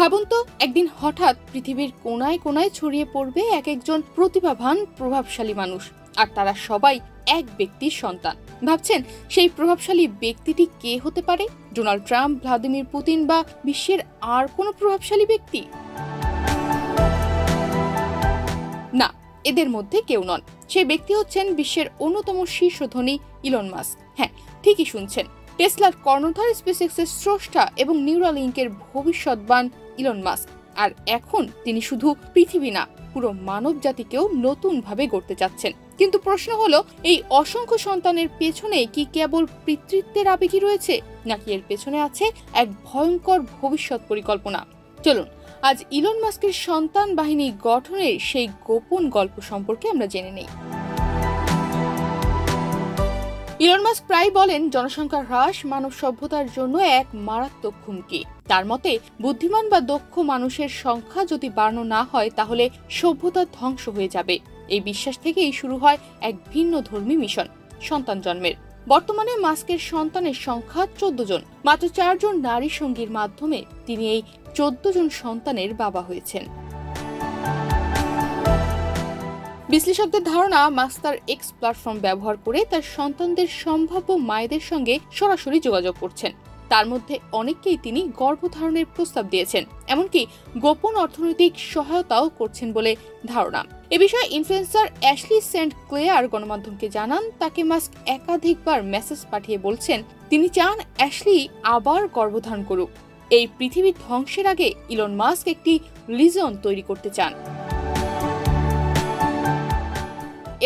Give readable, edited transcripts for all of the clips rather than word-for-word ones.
ভাবুন তো, একদিন হঠাৎ পৃথিবীর কোনায় কোনায় ছড়িয়ে পড়বে এক একজন প্রতিভাবান প্রভাবশালী মানুষ, আর তারা সবাই এক ব্যক্তির সন্তান। ভাবছেন সেই প্রভাবশালী ব্যক্তিটি কে হতে পারে? ডোনাল্ড ট্রাম্প, ভ্লাদিমির পুতিন বা বিশ্বের আর কোনো প্রভাবশালী ব্যক্তি? না, এদের মধ্যে কেউ নন। সেই ব্যক্তি হচ্ছেন বিশ্বের অন্যতম শীর্ষ ধনী ইলন মাস্ক। হ্যাঁ, ঠিকই শুনছেন, টেসলার কর্ণধার, স্পেসএক্সের স্রষ্টা এবং নিউরালিঙ্কের ভবিষ্যৎবান ইলন মাস্ক। আর এখন তিনি শুধু পৃথিবী না, পুরো মানব জাতিকেও নতুন ভাবে গড়তে চাচ্ছেন। কিন্তু প্রশ্ন হলো, এই অসংখ্য সন্তানের পেছনে কি কেবল পিতৃত্বের আবেগই রয়েছে, নাকি এর পেছনে আছে এক ভয়ঙ্কর ভবিষ্যৎ পরিকল্পনা? চলুন আজ ইলন মাস্কের সন্তান বাহিনী গঠনের সেই গোপন গল্প সম্পর্কে আমরা জেনে নেই। ইলন মাস্ক প্রায় বলেন, জনসংখ্যা হ্রাস মানব সভ্যতার জন্য এক মারাত্মক হুমকি। তার মতে, বুদ্ধিমান বা দক্ষ মানুষের সংখ্যা যদি বাড়ানো না হয়, তাহলে সভ্যতা ধ্বংস হয়ে যাবে। এই বিশ্বাস থেকেই শুরু হয় এক ভিন্ন ধর্মী মিশন, সন্তান জন্মের। বর্তমানে মাস্কের সন্তানের সংখ্যা 14 জন। মাত্র 4 জন নারী সঙ্গীর মাধ্যমে তিনি এই 14 জন সন্তানের বাবা হয়েছেন। বিশ্লেষকদের ধারণা, মাস্ক তার এক্স প্ল্যাটফর্ম ব্যবহার করে তার সন্তানদের সম্ভাব্য মায়েদের সঙ্গে সরাসরি যোগাযোগ করছেন। তার মধ্যে অনেককেই তিনি গর্ভধারণের প্রস্তাব দিয়েছেন, এমনকি গোপন অর্থনৈতিক সহায়তাও করছেন বলে ধারণা। এ বিষয়ে ইনফ্লুয়েন্সার অ্যাশলি সেন্ট ক্লেয়ার গণমাধ্যমকে জানান, তাকে মাস্ক একাধিকবার মেসেজ পাঠিয়ে বলছেন তিনি চান অ্যাশলি আবার গর্ভধারণ করুক। এই পৃথিবী ধ্বংসের আগে ইলন মাস্ক একটি লিজন তৈরি করতে চান।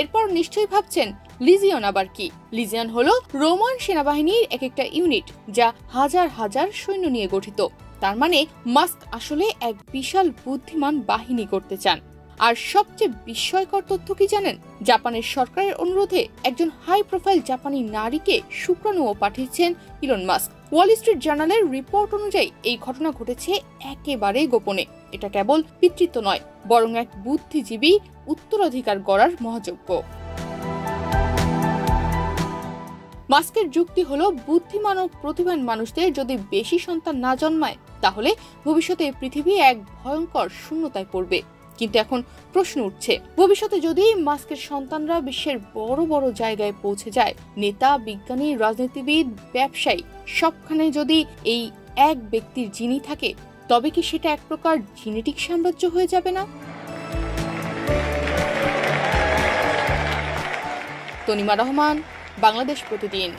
এরপর নিশ্চয়ই ভাবছেন, লিজিয়ন আবার কি? লিজিয়ন হলো রোমান সেনাবাহিনীর একটা ইউনিট, যা হাজার হাজার সৈন্য নিয়ে গঠিত। তার মানে মাস্ক আসলে এক বিশাল বুদ্ধিমান বাহিনী করতে চান। আর সবচেয়ে বিস্ময়কর তথ্য কি জানেন? জাপানের সরকারের অনুরোধে একজন হাই প্রোফাইল জাপানি নারীকে শুক্রাণুও পাঠিয়েছেন ইলন মাস্ক। ওয়াল স্ট্রিট জার্নালের রিপোর্ট অনুযায়ী এই ঘটনা ঘটেছে একেবারে গোপনে। এটা কেবল পিতৃত্ব নয়, বরং এক বুদ্ধিজীবী উত্তরাধিকার গড়ার মহাযজ্ঞ। মাস্কের যুক্তি হলো, বুদ্ধিমান ও প্রতিভান মানুষদের যদি বেশি সন্তান না জন্মায়, তাহলে ভবিষ্যতে পৃথিবী এক ভয়ঙ্কর শূন্যতায় পড়বে। কিন্তু এখন প্রশ্ন উঠছে, ভবিষ্যতে যদি মাস্কের সন্তানরা বিশ্বের বড় বড় জায়গায় পৌঁছে যায়, নেতা, বিজ্ঞানী, রাজনীতিবিদ, ব্যবসায়ী, সবখানে যদি এই এক ব্যক্তির জিনই থাকে, তবে কি সেটা এক প্রকার জেনেটিক সাম্রাজ্য হয়ে যাবে না? তনিমা রহমান, বাংলাদেশ প্রতিদিন।